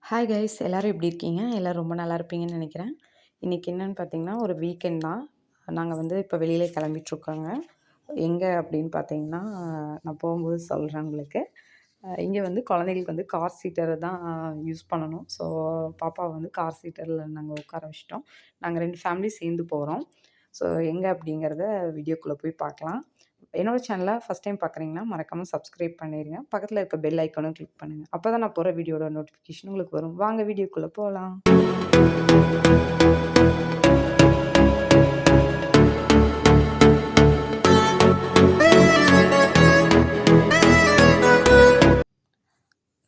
Hi guys எல்லோரும் எப்படி இருக்கீங்க? எல்லோரும் ரொம்ப நல்லா இருப்பீங்கன்னு நினைக்கிறேன். இன்றைக்கி என்னென்னு பார்த்தீங்கன்னா, ஒரு வீக்கெண்ட் தான். நாங்கள் வந்து இப்போ வெளியில் கிளம்பிட்டுருக்கோங்க. எங்கே அப்படின்னு பார்த்தீங்கன்னா, நான் போகும்போது சொல்கிறேன் உங்களுக்கு. இங்கே வந்து குழந்தைங்களுக்கு வந்து கார் சீட்டர் தான் யூஸ் பண்ணணும். ஸோ பாப்பாவை வந்து கார் சீட்டரில் நாங்கள் உட்கார வச்சுட்டோம். நாங்கள் 2 ஃபேமிலி சேர்ந்து போகிறோம். ஸோ எங்கே அப்படிங்கிறத வீடியோக்குள்ளே போய் பார்க்கலாம். என்னோட சேனலை ஃபஸ்ட் டைம் பார்க்குறீங்கன்னா மறக்காமல் சப்ஸ்கிரைப் பண்ணிடுங்க. பக்கத்தில் இருக்க பெல் ஐக்கானும் கிளிக் பண்ணுங்கள். அப்போ தான் நான் போகிற வீடியோட நோட்டிஃபிகேஷன் உங்களுக்கு வரும். வாங்க வீடியோக்குள்ளே போகலாம்.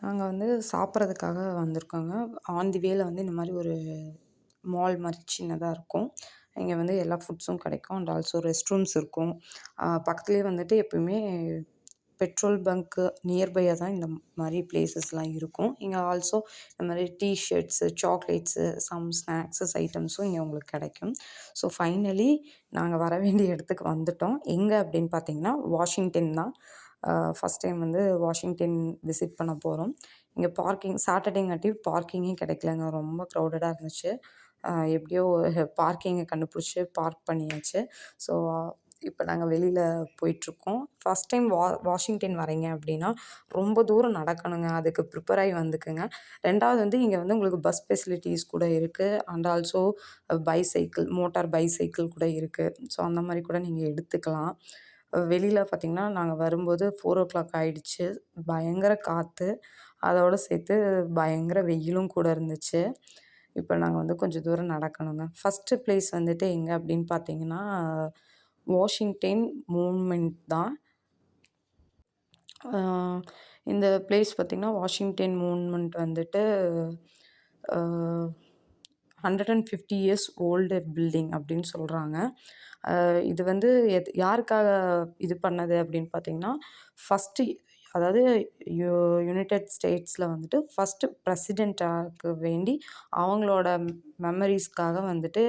நாங்கள் வந்து சாப்பிட்றதுக்காக வந்திருக்கோங்க. ஆன் தி வேல வந்து இந்த மாதிரி ஒரு மால் மாதிரி சின்னதாக இருக்கும். இங்கே வந்து எல்லா ஃபுட்ஸும் கிடைக்கும். அண்ட் ஆல்சோ ரெஸ்ட் ரூம்ஸ் இருக்கும். பக்கத்துலேயே வந்துட்டு எப்பயுமே பெட்ரோல் பங்க்கு நியர்பையாக தான் இந்த மாதிரி பிளேசஸ்லாம் இருக்கும். இங்கே ஆல்சோ இந்த மாதிரி டீ-ஷர்ட்ஸு, சாக்லேட்ஸு, சம் ஸ்நாக்ஸஸ் ஐட்டம்ஸும் இங்கே உங்களுக்கு கிடைக்கும். ஸோ ஃபைனலி நாங்கள் வர வேண்டிய இடத்துக்கு வந்துட்டோம். எங்கே அப்படின்னு பார்த்தீங்கன்னா வாஷிங்டன் தான். ஃபஸ்ட் டைம் வந்து வாஷிங்டன் விசிட் பண்ண போகிறோம். இங்கே சாட்டர்டேங்காட்டி பார்க்கிங்கே கிடைக்கலங்க. ரொம்ப க்ரௌடடாக இருந்துச்சு. எப்படியோ பார்க்கிங்கை கண்டுபிடிச்சி பார்க் பண்ணியாச்சு. ஸோ இப்போ நாங்கள் வெளியில் போயிட்டுருக்கோம். ஃபஸ்ட் டைம் வாஷிங்டன் வரீங்க அப்படின்னா ரொம்ப தூரம் நடக்கணுங்க. அதுக்கு ப்ரிப்பேர் ஆகி வந்துக்குங்க. 2வது வந்து இங்கே வந்து உங்களுக்கு பஸ் ஃபெசிலிட்டிஸ் கூட இருக்குது. அண்ட் ஆல்சோ மோட்டார் பைசைக்கிள் கூட இருக்குது. ஸோ அந்த மாதிரி கூட நீங்கள் எடுத்துக்கலாம். வெளியில் பார்த்திங்கன்னா நாங்கள் வரும்போது 4:00 ஆகிடுச்சு. பயங்கர காற்று, அதோடு சேர்த்து பயங்கர வெயிலும் கூட இருந்துச்சு. இப்போ நாங்கள் வந்து கொஞ்சம் தூரம் நடக்கணுங்க. ஃபஸ்ட்டு ப்ளேஸ் வந்துட்டு எங்கே அப்படின்னு பார்த்தீங்கன்னா வாஷிங்டன் மூன்மெண்ட் தான். இந்த பிளேஸ் பார்த்திங்கன்னா வாஷிங்டன் மூன்மெண்ட் வந்துட்டு 150 இயர்ஸ் ஓல்டு பில்டிங் அப்படின்னு சொல்கிறாங்க. இது வந்து யாருக்காக இது பண்ணது அப்படின்னு பார்த்தீங்கன்னா, ஃபஸ்ட்டு அதாவது யுனைடெட் ஸ்டேட்ஸில் வந்துட்டு ஃபஸ்ட்டு பிரசிடெண்ட்டாக்கு வேண்டி அவங்களோட மெமரிஸ்க்காக வந்துட்டு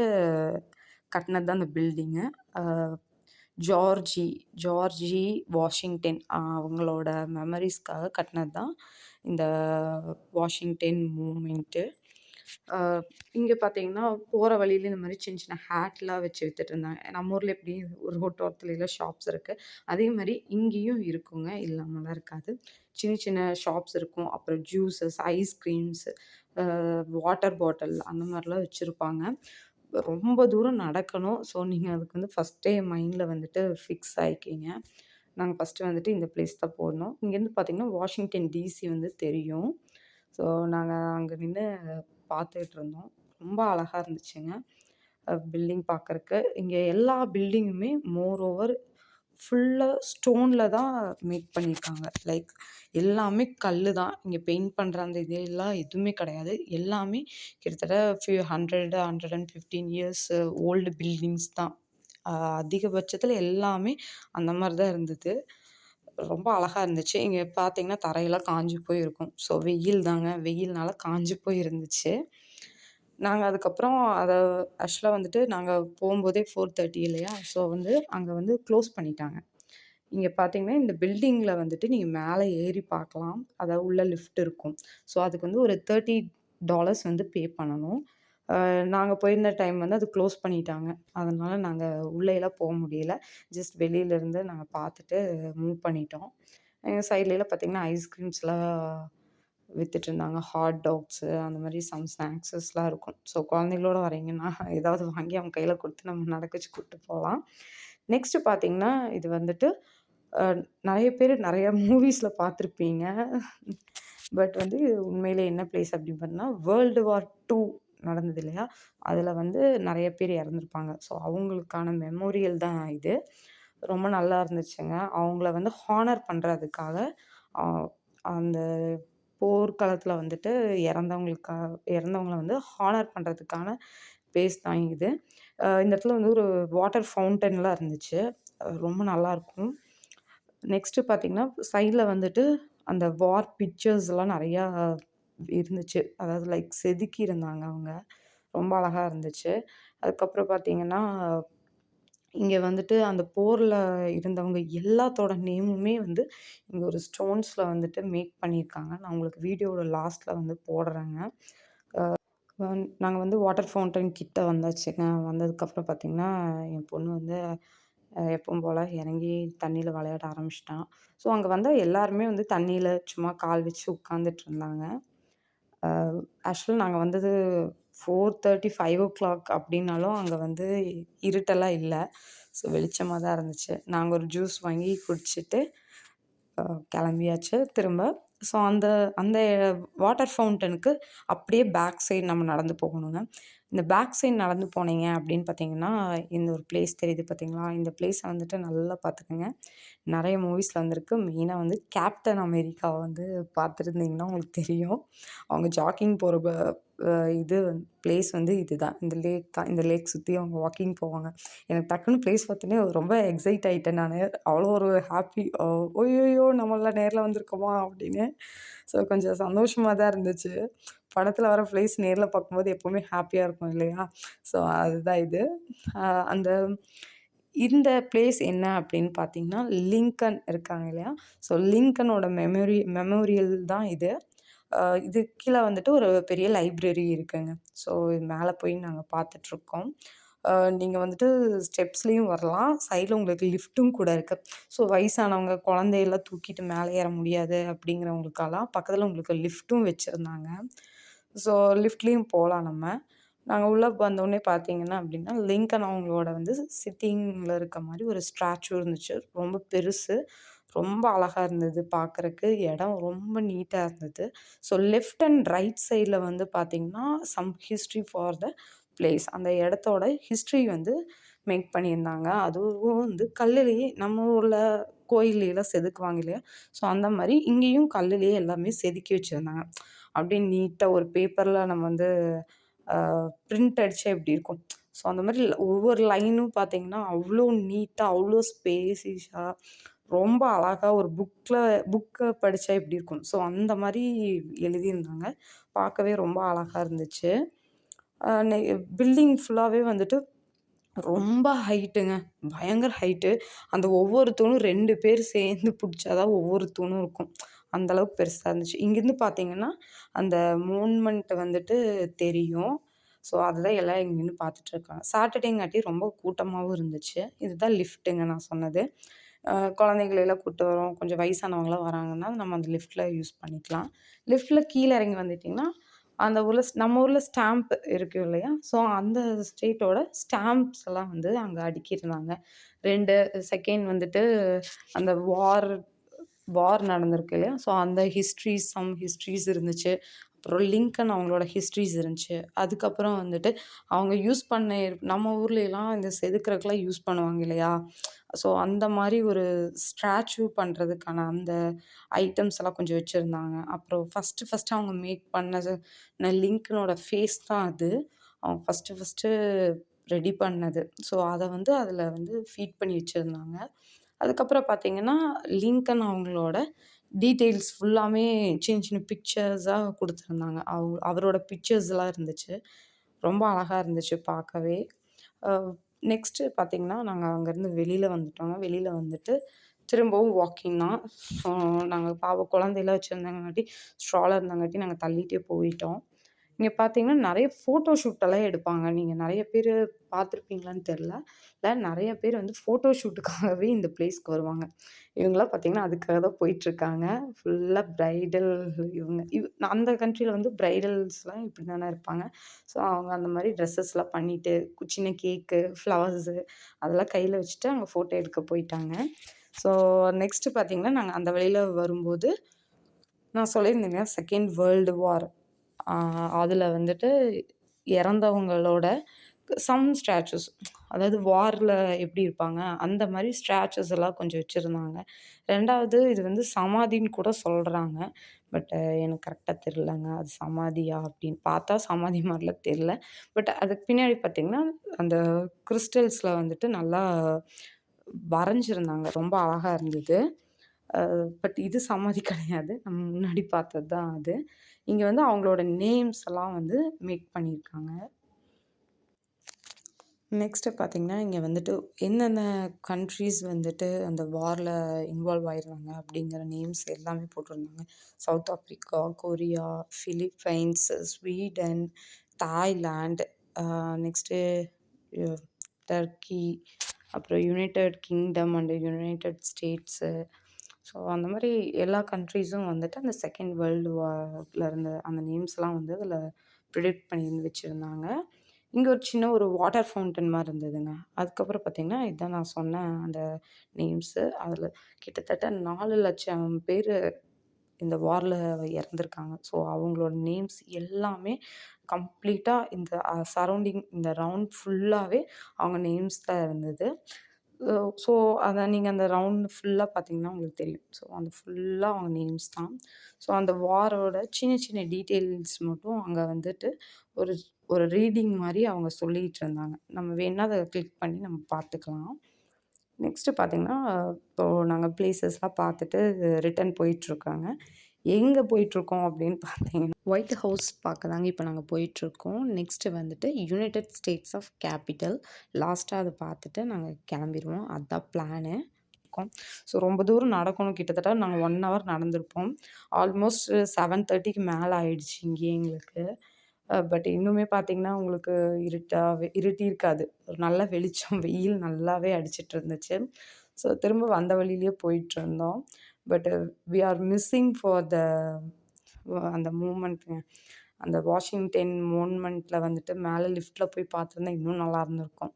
கட்டினது தான் அந்த பில்டிங்கு. ஜார்ஜி வாஷிங்டன் அவங்களோட மெமரிஸ்க்காக கட்டினது தான் இந்த வாஷிங்டன் மூமெண்ட்டு. இங்கே பார்த்தீங்கன்னா போகிற வழியில இந்த மாதிரி சின்ன சின்ன ஹேட்லாம் வச்சு விற்றுட்ருந்தாங்க. நம்ம ஊரில் எப்படி ஒரு ரோட்டோரத்துலலாம் ஷாப்ஸ் இருக்குது, அதே மாதிரி இங்கேயும் இருக்குங்க, இல்லாமலாம் இருக்காது. சின்ன சின்ன ஷாப்ஸ் இருக்கும். அப்புறம் ஜூஸஸ், ஐஸ்கிரீம்ஸு, வாட்டர் பாட்டில் அந்த மாதிரிலாம் வச்சுருப்பாங்க. ரொம்ப தூரம் நடக்கணும். ஸோ நீங்கள் அதுக்கு வந்து ஃபஸ்ட்டே மைண்டில் வந்துட்டு ஃபிக்ஸ் ஆகிக்கிங்க. நாங்கள் ஃபஸ்ட்டு வந்துட்டு இந்த பிளேஸ் தான் போனோம். இங்கேருந்து பார்த்திங்கன்னா வாஷிங்டன் டிசி வந்து தெரியும். ஸோ நாங்கள் அங்கே நின்று பார்த்துக்கிட்டு இருந்தோம். ரொம்ப அழகாக இருந்துச்சுங்க பில்டிங் பார்க்குறக்கு. இங்கே எல்லா பில்டிங்குமே மோரோவர் ஃபுல்லாக ஸ்டோனில் தான் மேக் பண்ணியிருக்காங்க. லைக் எல்லாமே கல் தான். இங்கே பெயிண்ட் பண்ணுற அந்த இதெல்லாம் எதுவுமே கிடையாது. எல்லாமே கிட்டத்தட்ட 115 இயர்ஸ் ஓல்டு பில்டிங்ஸ் தான். அதிகபட்சத்தில் எல்லாமே அந்த மாதிரி தான் இருந்தது. ரொம்ப அழகாக இருந்துச்சு. இங்கே பார்த்தீங்கன்னா தரையெல்லாம் காஞ்சு போயிருக்கும். ஸோ வெயில் தாங்க, வெயில்னால காஞ்சு போய் இருந்துச்சு. நாங்கள் அதுக்கப்புறம் அதை ஆக்சுவலாக வந்துட்டு நாங்கள் போகும்போதே 4:30 இல்லையா? ஸோ வந்து அங்கே வந்து க்ளோஸ் பண்ணிட்டாங்க. இங்கே பார்த்தீங்கன்னா இந்த பில்டிங்கில் வந்துட்டு நீங்கள் மேலே ஏறி பார்க்கலாம். அதாவது உள்ள லிஃப்ட் இருக்கும். ஸோ அதுக்கு வந்து ஒரு $30 வந்து பே பண்ணணும். நாங்கள் போயிருந்த டைம் வந்து அது க்ளோஸ் பண்ணிட்டாங்க. அதனால் நாங்கள் உள்ளேலாம் போக முடியல. ஜஸ்ட் வெளியிலேருந்து நாங்கள் பார்த்துட்டு மூவ் பண்ணிட்டோம். எங்கள் சைட்லலாம் பார்த்திங்கன்னா ஐஸ்கிரீம்ஸ்லாம் விற்றுட்ருந்தாங்க. ஹாட் டாக்ஸு அந்த மாதிரி சம் ஸ்நாக்ஸஸ்லாம் இருக்கும். ஸோ குழந்தைங்களோட வரீங்கன்னா ஏதாவது வாங்கி அவங்க கையில் கொடுத்து நம்ம நடக்க வச்சு கூப்பிட்டு போகலாம். நெக்ஸ்ட்டு பார்த்திங்கன்னா இது வந்துட்டு நிறைய பேர் நிறையா மூவிஸில் பார்த்துருப்பீங்க. பட் வந்து உண்மையிலே என்ன பிளேஸ் அப்படின்னு பார்த்தீங்கன்னா வேர்ல்டு வார் 2 நடந்தது இல்லையா? அதில் வந்து நிறைய பேர் இறந்துருப்பாங்க. ஸோ அவங்களுக்கான மெமோரியல் தான் இது. ரொம்ப நல்லா இருந்துச்சுங்க. அவங்கள வந்து ஹானர் பண்ணுறதுக்காக அந்த போர்க்களத்தில் வந்துட்டு இறந்தவங்கள வந்து ஹானர் பண்ணுறதுக்கான பிளேஸ் தான் இது. இந்த இடத்துல வந்து ஒரு வாட்டர் ஃபவுண்டன்லாம் இருந்துச்சு. ரொம்ப நல்லாயிருக்கும். நெக்ஸ்ட்டு பார்த்திங்கன்னா சைடில் வந்துட்டு அந்த வார் பிக்சர்ஸ்லாம் நிறையா இருந்துச்சு. அதாவது லைக் செதுக்கியிருந்தாங்க அவங்க. ரொம்ப அழகாக இருந்துச்சு. அதுக்கப்புறம் பார்த்திங்கன்னா இங்க வந்துட்டு அந்த போர்ல இருந்தவங்க எல்லாத்தோட நேமுமே வந்து இங்க ஒரு ஸ்டோன்ஸ்ல வந்துட்டு மேக் பண்ணியிருக்காங்க. நான் உங்களுக்கு வீடியோவோட லாஸ்ட்ல வந்து போடுறேங்க. நாங்க வந்து வாட்டர் ஃபவுண்டன் கிட்ட வந்தாச்சுங்க. வந்ததுக்கப்புறம் பார்த்தீங்கன்னா, என் பொண்ணு வந்து எப்பவும் போல இறங்கி தண்ணீல விளையாட ஆரம்பிச்சுட்டா. ஸோ அங்க வந்த எல்லாருமே வந்து தண்ணீல சும்மா கால் வச்சு உட்காந்துட்டு இருந்தாங்க. அ ஆக்சுவலா நாங்க வந்தது 4:30, 5:00 அப்படின்னாலும் அங்க வந்து இருட்டெல்லாம் இல்ல. ஸோ வெளிச்சமா தான் இருந்துச்சு. நாங்க ஒரு ஜூஸ் வாங்கி குடிச்சிட்டு அ கிளம்பியாச்சு திரும்ப. ஸோ அந்த அந்த வாட்டர் ஃபவுண்டனுக்கு அப்படியே பேக் சைடு நம்ம நடந்து போகணுங்க. இந்த பேக் சைடு நடந்து போனீங்க அப்படின்னு பார்த்தீங்கன்னா, இந்த ஒரு பிளேஸ் தெரியுது பார்த்தீங்களா? இந்த பிளேஸ வந்துட்டு நல்லா பார்த்துக்கங்க. நெறைய மூவிஸ்ல வந்திருக்கு. மெயினா வந்து கேப்டன் அமெரிக்காவ வந்து பார்த்துருந்தீங்கன்னா உங்களுக்கு தெரியும். அவங்க ஜாக்கிங் போற அ இது பிளேஸ் வந்து இதுதான். இந்த லேக் தான். இந்த லேக் சுத்தி அவங்க வாக்கிங் போவாங்க. எனக்கு டக்குனு பிளேஸ் பார்த்தோனே ரொம்ப எக்ஸைட் ஆயிட்டேன் நானு. அவ்வளோ ஒரு ஹாப்பி "அய்யய்யோ! நம்மலாம் நேர்ல வந்திருக்கோமா?" அப்படின்னு. ஸோ கொஞ்சம் சந்தோஷமா தான் இருந்துச்சு. படத்துல வர பிளேஸ் நேர்ல பார்க்கும்போது எப்பவுமே ஹாப்பியா இருக்கும் இல்லையா? ஸோ அதுதான் இது. அ அந்த இந்த பிளேஸ் என்ன அப்படின்னு பார்த்தீங்கன்னா, லிங்கன் இருக்காங்க இல்லையா? ஸோ லிங்கனோட மெமோரியல் தான் இது. அ இது கீழ வந்துட்டு ஒரு பெரிய லைப்ரரி இருக்குங்க. ஸோ இது மேல போய் நாங்க பார்த்துட்ருக்கோம். அ நீங்க வந்துட்டு ஸ்டெப்ஸ்லயும் வரலாம். சைட்ல உங்களுக்கு லிஃப்ட்டும் கூட இருக்கு. ஸோ வயசானவங்க, குழந்தையெல்லாம் தூக்கிட்டு மேல ஏற முடியாது அப்படிங்கிறவங்களுக்கெல்லாம் பக்கத்துல உங்களுக்கு லிஃப்ட்டும் வச்சிருந்தாங்க. ஸோ லிஃப்ட்லயும் போலாம் நம்ம. நாங்க உள்ள வந்தோனே பார்த்தீங்கன்னா அப்படின்னா, லிங்கன் அவங்களோட வந்து சிட்டிங்ல இருக்க மாரி ஒரு ஸ்டாச்சு இருந்துச்சு. ரொம்ப பெருசு. ரொம்ப அழகா இருந்தது பார்க்கறக்கு. இடம் ரொம்ப நீட்டா இருந்தது. ஸோ லெஃப்ட் அண்ட் ரைட் சைட்ல வந்து பார்த்தீங்கன்னா, some history for the place. அந்த இடத்தோட ஹிஸ்டரி வந்து மேக் பண்ணியிருந்தாங்க. அதுவும் வந்து கல்லுலயே நம்ம ஊர்ல கோயில்லலாம் செதுக்குவாங்க இல்லையா? ஸோ அந்த மாரி இங்கேயும் கல்லுலயே எல்லாமே செதுக்கி வச்சிருந்தாங்க. அப்படியே நீட்டா ஒரு பேப்பர்ல நம்ம வந்து அ பிரிண்ட் அடிச்சா எப்படி இருக்கும்? ஸோ அந்த மாரி ஒவ்வொரு லைனும் பார்த்தீங்கன்னா, அவ்ளோ நீட்டா, அவ்ளோ ஸ்பேசியஸா ரொம்ப அழகா ஒரு புக்க படிச்சா எப்படி இருக்கும்? ஸோ அந்த மாரி எழுதியிருந்தாங்க. பார்க்கவே ரொம்ப அழகா இருந்துச்சு. அ நெ பில்டிங் ஃபுல்லாவே வந்துட்டு ரொம்ப ஹைட்டுங்க. பயங்கர ஹைட்டு. அந்த ஒவ்வொரு தூணும் 2 பேர் சேர்ந்து புடிச்சா தான் ஒவ்வொரு தூணும் இருக்கும். அந்த அளவுக்கு பெருசா இருந்துச்சு. இங்கேருந்து பார்த்தீங்கன்னா, அந்த மோன்மென்ட் வந்துட்டு தெரியும். ஸோ, அதுதான் எல்லாம் இங்க நின்னு பார்த்துட்டு இருக்காங்க. சாட்டர்டேங்காட்டி ரொம்ப கூட்டமாவும் இருந்துச்சு. இதுதான் லிஃப்ட்டுங்க நான் சொன்னது. குழந்தைங்கள எல்லாம் கூட்டு வரோம். கொஞ்சம் வயசானவங்கலாம் வராங்கன்னா, நம்ம அந்த லிஃப்ட்ல யூஸ் பண்ணிக்கலாம். லிஃப்ட்ல கீழ இறங்கி வந்துட்டீங்கன்னா, அந்த ஊர்ல நம்ம ஊர்ல ஸ்டாம்ப் இருக்கு இல்லையா? ஸோ, அந்த ஸ்டேட்டோட ஸ்டாம்ப்ஸ் எல்லாம் வந்து அங்க அடுக்கியிருந்தாங்க. 2 செகண்ட் வந்துட்டு அந்த வார் நடந்திருக்கு இல்லையா? ஸோ, அந்த சம் ஹிஸ்ட்ரீஸ் இருந்துச்சு. அப்புறம் லிங்கன் அவங்களோட ஹிஸ்ட்ரீஸ் இருந்துச்சு. அதுக்கப்புறம் வந்துட்டு அவங்க யூஸ் பண்ண நம்ம ஊர்லலாம் இந்த செதுக்குறதுக்குலாம் யூஸ் பண்ணுவாங்க இல்லையா? ஸோ, அந்த மாரி ஒரு ஸ்டாச்சு பண்றதுக்கான அந்த ஐட்டம்ஸ் எல்லாம் கொஞ்சம் வச்சிருந்தாங்க. அப்புறம் ஃபர்ஸ்ட்டு அவங்க மேக் பண்ணது லிங்கனோட ஃபேஸ் தான் அது. அவங்க ஃபர்ஸ்ட்டு ரெடி பண்ணது. ஸோ, அத வந்து அதில வந்து ஃபீட் பண்ணி வச்சிருந்தாங்க. அதுக்கப்புறம் பார்த்தீங்கன்னா, லிங்கன் அவங்களோட டீட்டெயில்ஸ் ஃபுல்லாமே சின்ன சின்ன பிக்சர்ஸா குடுத்துருந்தாங்க. அவரோட பிக்சர்ஸ்லாம் இருந்துச்சு. ரொம்ப அழகா இருந்துச்சு பார்க்கவே. அ நெக்ஸ்ட்டு பார்த்தீங்கன்னா, நாங்க அங்கருந்து வெளில வந்துட்டோங்க. வெளில வந்துட்டு திரும்பவும் வாக்கிங் தான். நாங்க பாவம் குழந்தைலாம் வச்சிருந்தங்காட்டி, ஸ்ட்ராலர் இருந்தங்காட்டி நாங்க தள்ளிட்டே போயிட்டோம். இங்க பார்த்தீங்கன்னா, நெறைய ஃபோட்டோ ஷூட்டெல்லாம் எடுப்பாங்க. நீங்க நெறைய பேரு பார்த்துருப்பீங்களான்னு தெரியல. நெறைய பேர் வந்து ஃபோட்டோ ஷூட்டுக்காகவே இந்த பிளேஸ்க்கு வருவாங்க. இவங்கலாம் பார்த்தீங்கன்னா, அதுக்காக தான் போயிட்டுருக்காங்க. ஃபுல்லா பிரைடல் இவங்க அந்த கண்ட்ரில வந்து பிரைடல்ஸ்லாம் இப்படி தானே இருப்பாங்க. ஸோ, அவங்க அந்த மாரி ட்ரெஸ்ஸஸ்லாம் பண்ணிட்டு, சின்ன கேக்கு, ஃப்ளவர்ஸு அதெல்லாம் கையில வச்சுட்டு அங்க ஃபோட்டோ எடுக்க போயிட்டாங்க. ஸோ, நெக்ஸ்ட்டு பார்த்தீங்கன்னா, நாங்க அந்த வழியில வரும்போது, நான் சொல்லியிருந்தேன் இல்லையா? Second world war. ஆ அதுல வந்துட்டு இறந்தவங்களோட சம் ஸ்டாச்சூஸ் அதாவது வார்ல எப்படி இருப்பாங்க, அந்த மாரி ஸ்டாச்சூஸ் எல்லாம் கொஞ்சம் வச்சிருந்தாங்க. 2வது இது வந்து சமாதின்னு கூட சொல்றாங்க. பட் எனக்கு கரெக்ட்டா தெரியலங்க. அது சமாதியா அப்படின்னு பார்த்தா சமாதி மாரிலாம் தெரியல. பட் அதுக்கு பின்னாடி பார்த்தீங்கன்னா, அந்த கிறிஸ்டல்ஸ்ல வந்துட்டு நல்லா வரைஞ்சிருந்தாங்க. ரொம்ப அழகா இருந்தது. பட் இது சமாதி கிடையாது. நம்ம முன்னாடி பார்த்தது தான் அது. இங்க வந்து அவங்களோட நேம்ஸ் எல்லாம் வந்து மேக் பண்ணியிருக்காங்க. நெக்ஸ்ட்டு பார்த்தீங்கன்னா, இங்க வந்துட்டு என்னென்ன கண்ட்ரீஸ் வந்துட்டு அந்த வார்ல இன்வால்வ் ஆயிருந்தாங்க அப்படிங்கிற நேம்ஸ் எல்லாமே போட்டிருந்தாங்க. South Africa, Korea, Philippines, Sweden, Thailand, uh next யு டர்க்கி, அப்புறம் United Kingdom and United States. So அந்த மாரி எல்லா கண்ட்ரீஸும் வந்துட்டு அந்த செகண்ட் வேர்ல்டு வார்ல இருந்த அந்த நேம்ஸ்லாம் வந்து அதில ப்ரிடிக்ட் பண்ணி வச்சிருந்தாங்க. இங்க ஒரு சின்ன ஒரு வாட்டர் ஃபவுண்டன் மாரி இருந்ததுங்க. அதுக்கப்புறம் பார்த்தீங்கன்னா, இதான் நான் சொன்ன அந்த நேம்ஸு. அதில கிட்டத்தட்ட 4,00,000 பேரு இந்த வார்ல இறந்துருக்காங்க. ஸோ அவங்களோட நேம்ஸ் எல்லாமே கம்ப்ளீட்டா இந்த சரவுண்டிங் இந்த ரவுண்ட் ஃபுல்லாவே அவங்க நேம்ஸ் தான் இருந்தது. ஸோ அத நீங்க அந்த ரவுண்ட் ஃபுல்லா பார்த்தீங்கன்னா உங்களுக்கு தெரியும். ஸோ அந்த ஃபுல்லா அவங்க நேம்ஸ் தான். ஸோ அந்த வாரோட சின்ன சின்ன டீட்டெயில்ஸ் மட்டும் அங்க வந்துட்டு ஒரு ஒரு ரீடிங் மாரி அவங்க சொல்லிட்டு இருந்தாங்க. நம்ம வேணுனா அத கிளிக் பண்ணி நம்ம பார்த்துக்கலாம். நெக்ஸ்ட்டு பார்த்தீங்கன்னா, இப்போ நாங்க பிளேஸஸ்லாம் பார்த்துட்டு ரிட்டர்ன் போயிட்டுருக்காங்க. எங்க போயிட்டுருக்கோம் அப்படின்னு பார்த்தீங்கன்னா, ஒயிட் ஹவுஸ் பார்க்க தாங்க இப்ப நாங்க போயிட்டுருக்கோம். நெக்ஸ்ட்டு வந்துட்டு யுனைட்டட் ஸ்டேட்ஸ் ஆஃப் கேப்பிட்டல். லாஸ்ட்டா அத பார்த்துட்டு நாங்க கிளம்பிருவோம். அதான் பிளானு. ஸோ ரொம்ப தூரம் நடக்கணும். கிட்டத்தட்ட நாங்க 1 ஹவர் நடந்திருப்போம். ஆல்மோஸ்ட் 7:30க்கு மேல ஆயிடுச்சு இங்கேயே எங்களுக்கு. பட் இன்னுமே பார்த்தீங்கன்னா, உங்களுக்கு இருட்டியிருக்காது. ஒரு நல்ல வெளிச்சம் வெயில் நல்லாவே அடிச்சிட்டு இருந்துச்சு. ஸோ திரும்ப வந்த வழியிலேயே போயிட்டுருந்தோம். But we are missing for the அந்த மூமெண்ட்ங்க. அந்த வாஷிங்டன் மோனுமெண்ட்ல வந்துட்டு மேல லிஃப்ட்ல போய் பார்த்துருந்தா இன்னும் நல்லா இருந்திருக்கும்.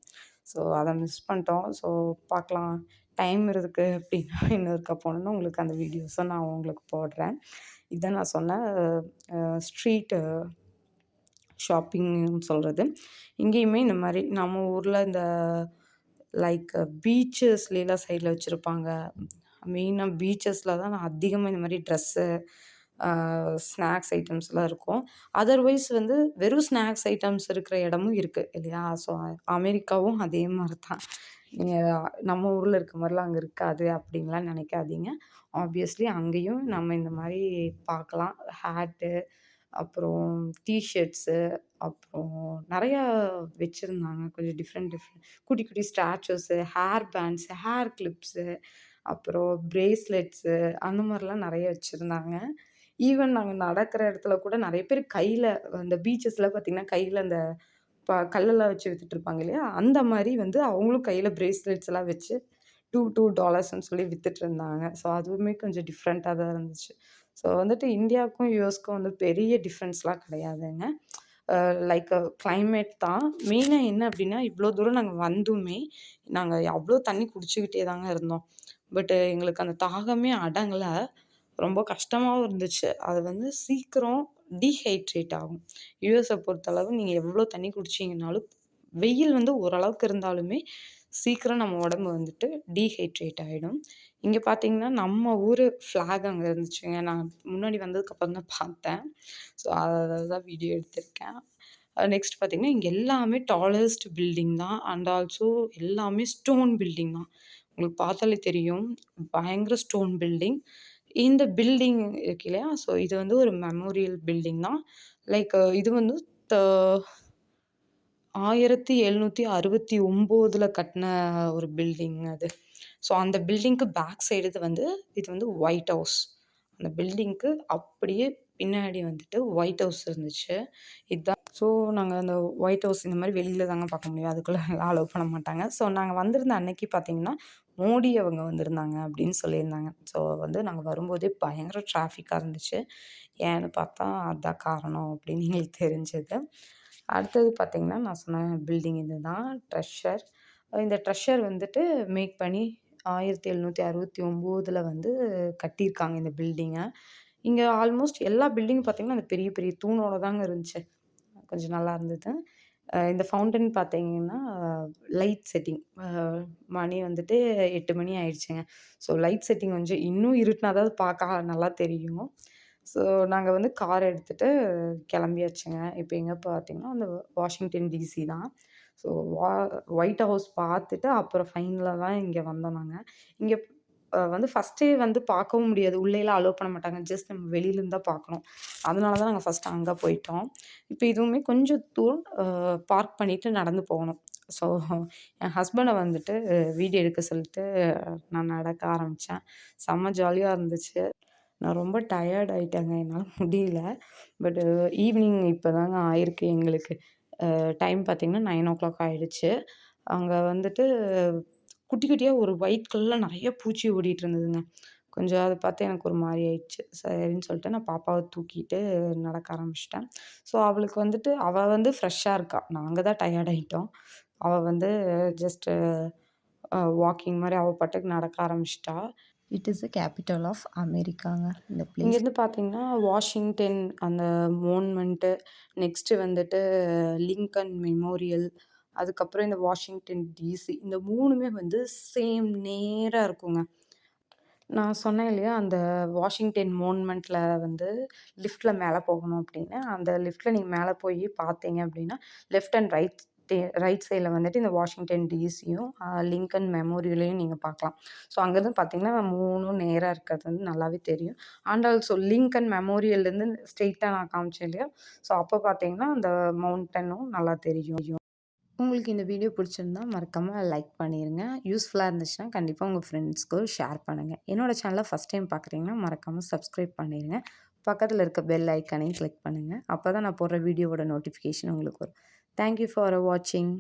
ஸோ அத மிஸ் பண்ணிட்டோம். ஸோ பார்க்கலாம். டைம் இருக்கு அப்படின்னா இன்னொருக்கா போனோம்னா உங்களுக்கு அந்த வீடியோஸ நான் உங்களுக்கு போடுறேன். இதான் நான் சொன்ன ஸ்ட்ரீட் ஷாப்பிங்ன்னு சொல்றது. இங்கேயுமே இந்த மாரி நம்ம ஊர்ல இந்த லைக் பீச்சஸ்லாம் சைட்ல வச்சிருப்பாங்க. மெயினா பீச்சஸ்ல தான் நான் அதிகமா இந்த மாரி ட்ரெஸ்ஸு, அ ஸ்நாக்ஸ் ஐட்டம்ஸ்லாம் இருக்கும். அதர்வைஸ் வந்து வெறும் ஸ்நாக்ஸ் ஐட்டம்ஸ் இருக்கிற இடமும் இருக்கு இல்லையா? ஸோ அமெரிக்காவும் அதே மாரி தான். நீங்க நம்ம ஊர்ல இருக்க மாரிலாம் அங்க இருக்காது அப்படின்லாம் நெனைக்காதீங்க. ஆப்வியஸ்லி அங்கேயும் நம்ம இந்த மாரி பார்க்கலாம். ஹேட்டு, அப்புறம் டீ ஷர்ட்ஸு, அப்புறம் நெறையா வச்சிருந்தாங்க. கொஞ்சம் டிஃப்ரெண்ட் குட்டி குட்டி statues, hair bands, hair clips, அப்புறம் பிரேஸ்லெட்ஸு அந்த மாரிலாம் நெறைய வச்சிருந்தாங்க. ஈவன் நாங்க நடக்கிற இடத்துல கூட நெறைய பேர் கையில அந்த பீச்சஸ்ல பார்த்தீங்கன்னா, கையில அந்த கல்லெல்லாம் வச்சு வித்துட்டு இருப்பாங்க இல்லையா? அந்த மாரி வந்து அவங்களும் கையில பிரேஸ்லெட்ஸ்லாம் வச்சு $2 சொல்லி வித்துட்டுருந்தாங்க. ஸோ அதுவுமே கொஞ்சம் டிஃப்ரெண்ட்டா தான் இருந்துச்சு. ஸோ வந்துட்டு இந்தியாவுக்கும், யுஎஸ்க்கும் வந்து பெரிய டிஃப்ரென்ஸ்லாம் கிடையாதுங்க. அ லைக் கிளைமேட் தான். மெயினா என்ன அப்டின்னா, இவ்ளோ தூரம் நாங்க வந்துமே, நாங்க அவ்ளோ தண்ணி குடிச்சுக்கிட்டே தாங்க இருந்தோம். பட் எங்களுக்கு அந்த தாகமே அடங்கல. ரொம்ப கஷ்டமாவும் இருந்துச்சு. அது வந்து சீக்கிரம் டீஹைட்ரேட் ஆகும். யுஎஸ பொறுத்தளவு நீங்க எவ்ளோ தண்ணி குடிச்சீங்கனாலும், வெயில் வந்து ஓரளவுக்கு இருந்தாலுமே, சீக்கிரம் நம்ம உடம்பு வந்துட்டு டீஹைட்ரேட் ஆயிடும். இங்க பார்த்தீங்கன்னா, நம்ம ஊரு ஃப்ளாக் அங்க இருந்துச்சுங்க. நான் முன்னாடி வந்ததுக்கப்புறம் தான் பார்த்தேன். ஸோ அத தான் வீடியோ எடுத்திருக்கேன். நெக்ஸ்ட் பார்த்தீங்கன்னா, இங்க எல்லாமே டாலஸ்ட் பில்டிங் தான். அண்ட் ஆல்சோ எல்லாமே ஸ்டோன் பில்டிங் தான். உங்களுக்கு பார்த்தாலே தெரியும். பயங்கர ஸ்டோன் பில்டிங். இந்த பில்டிங் இருக்கு இல்லையா? ஸோ இது வந்து ஒரு மெமோரியல் பில்டிங் தான். லைக் இது வந்து த 1769ல கட்டுன ஒரு பில்டிங் அது. ஸோ அந்த பில்டிங்க்கு பேக் சைடு இது வந்து ஒயிட் ஹவுஸ். அந்த பில்டிங்க்கு அப்படியே பின்னாடி வந்துட்டு ஒயிட் ஹவுஸ் இருந்துச்சு. ஸோ நாங்க அந்த ஒயிட் ஹவுஸ் இந்த மாரி வெளியில தாங்க பார்க்க முடியும். அதுக்குள்ள அலோவ் பண்ண மாட்டாங்க. ஸோ நாங்க வந்திருந்த அன்னைக்கு பார்த்தீங்கன்னா, மோடி அவங்க வந்திருந்தாங்க அப்படின்னு சொல்லியிருந்தாங்க. ஸோ வந்து நாங்க வரும்போதே பயங்கர டிராஃபிக்கா இருந்துச்சு. ஏன்னு பார்த்தா அதான் காரணம் அப்படின்னு எங்களுக்கு தெரிஞ்சது. அடுத்தது பார்த்தீங்கன்னா, நான் சொன்ன பில்டிங் இதுதான் ட்ரெஷர். இந்த ட்ரெஷர் வந்துட்டு மேக் பண்ணி 1769ல வந்து கட்டியிருக்காங்க இந்த பில்டிங்க. இங்க ஆல்மோஸ்ட் எல்லா பில்டிங் பார்த்தீங்கன்னா, அந்த பெரிய பெரிய தூணோட தாங்க இருந்துச்சு. கொஞ்சம் நல்லா இருந்தது. இந்த ஃபவுண்டன் பார்த்தீங்கன்னா, லைட் செட்டிங் மணி வந்துட்டு 8 மணி ஆயிடுச்சுங்க. ஸோ லைட் செட்டிங் கொஞ்சம் இன்னும் இருட்டுனா தான் பார்க்க நல்லா தெரியும். ஸோ நாங்க வந்து கார் எடுத்துட்டு கிளம்பியாச்சுங்க. இப்ப எங்க பார்த்தீங்கன்னா, அந்த வாஷிங்டன் டிசி தான். ஸோ வா ஒயிட் ஹவுஸ் பார்த்துட்டு அப்புறம் ஃபைனலா தான் இங்க வந்தோம் நாங்க. இங்க வந்து ஃபர்ஸ்ட்டே வந்து பார்க்கவும் முடியாது. உள்ளேலாம் அலோவ் பண்ண மாட்டாங்க. ஜஸ்ட் நம்ம வெளியிலருந்து தான் பார்க்கணும். அதனால தான் நாங்க ஃபர்ஸ்ட்டு அங்க போயிட்டோம். இப்ப இதுவுமே கொஞ்சம் தூரம் பார்க் பண்ணிட்டு நடந்து போகணும். ஸோ என் ஹஸ்பண்ட வந்துட்டு வீடியோ எடுக்க சொல்லிட்டு நான் நடக்க ஆரம்பிச்சேன். செம்ம ஜாலியா இருந்துச்சு. நான் ரொம்ப டயர்ட் ஆயிட்டேங்க. என்னால முடியல. பட் ஈவினிங் இப்பதாங்க ஆயிருக்கு எங்களுக்கு. டைம் பார்த்தீங்கன்னா 9:00 ஆயிடுச்சு. அங்க வந்துட்டு குட்டி குட்டியா ஒரு ஒயிட் கலர்ல நெறைய பூச்சி ஓடிட்டு இருந்ததுங்க. கொஞ்சம் அத பார்த்து எனக்கு ஒரு மாரி ஆயிடுச்சு. சரின்னு சொல்லிட்டு நான் பாப்பாவ தூக்கிட்டு நடக்க ஆரம்பிச்சுட்டேன். ஸோ அவளுக்கு வந்துட்டு அவ வந்து ஃப்ரெஷ்ஷா இருக்கா. நாங்க தான் டயர்ட் ஆயிட்டோம். அவ வந்து ஜஸ்ட் வாக்கிங் மாரி அவ பாட்டுக்கு நடக்க ஆரம்பிச்சுட்டா. It is the capital of அமெரிக்காங்க இந்த பிளேஸ். இங்கேருந்து பார்த்தீங்கன்னா, வாஷிங்டன் அந்த மோன்மெண்ட்டு, நெக்ஸ்ட்டு வந்துட்டு லிங்கன் மெமோரியல், அதுக்கப்புறம் இந்த வாஷிங்டன் டிசி இந்த 3மே வந்து சேம் நேரா இருக்குங்க. நான் சொன்னேன் இல்லையா, அந்த வாஷிங்டன் மோன்மெண்ட்ல வந்து லிஃப்ட்ல மேல போகணும் அப்படின்னு. அந்த லிஃப்ட்ல நீங்க மேல போய் பார்த்தீங்க அப்படின்னா, லெஃப்ட் அண்ட் ரைட் சைட்ல வந்துட்டு இந்த வாஷிங்டன் டிசியும், லிங்கன் மெமோரியலையும் நீங்க பார்க்கலாம். ஸோ அங்கேருந்து பார்த்தீங்கன்னா, 3ம் நேரா இருக்கிறது வந்து நல்லாவே தெரியும். அண்ட் ஆல்சோ லிங்கன் மெமோரியல்லேருந்து ஸ்ட்ரெயிட்டா நான் காமிச்சேன் இல்லையா, ஸோ அப்போ பார்த்தீங்கன்னா, அந்த மவுண்டனும் நல்லா தெரியும். உங்களுக்கு இந்த வீடியோ பிடிச்சிருந்தா மறக்காம லைக் பண்ணிருங்க. யூஸ்ஃபுல்லா இருந்துச்சுன்னா கண்டிப்பா உங்க ஃப்ரெண்ட்ஸ்க்கு ஷேர் பண்ணுங்க. என்னோட சேனல ஃபர்ஸ்ட் டைம் பார்க்குறீங்கன்னா மறக்காம சப்ஸ்கிரைப் பண்ணிருங்க. பக்கத்துல இருக்க பெல் ஐகானையும் கிளிக் பண்ணுங்க. அப்பதான் நான் போடுற வீடியோவோட நோட்டிஃபிகேஷன் உங்களுக்கு வரும். தேங்க் யூ ஃபார் வாட்சிங்.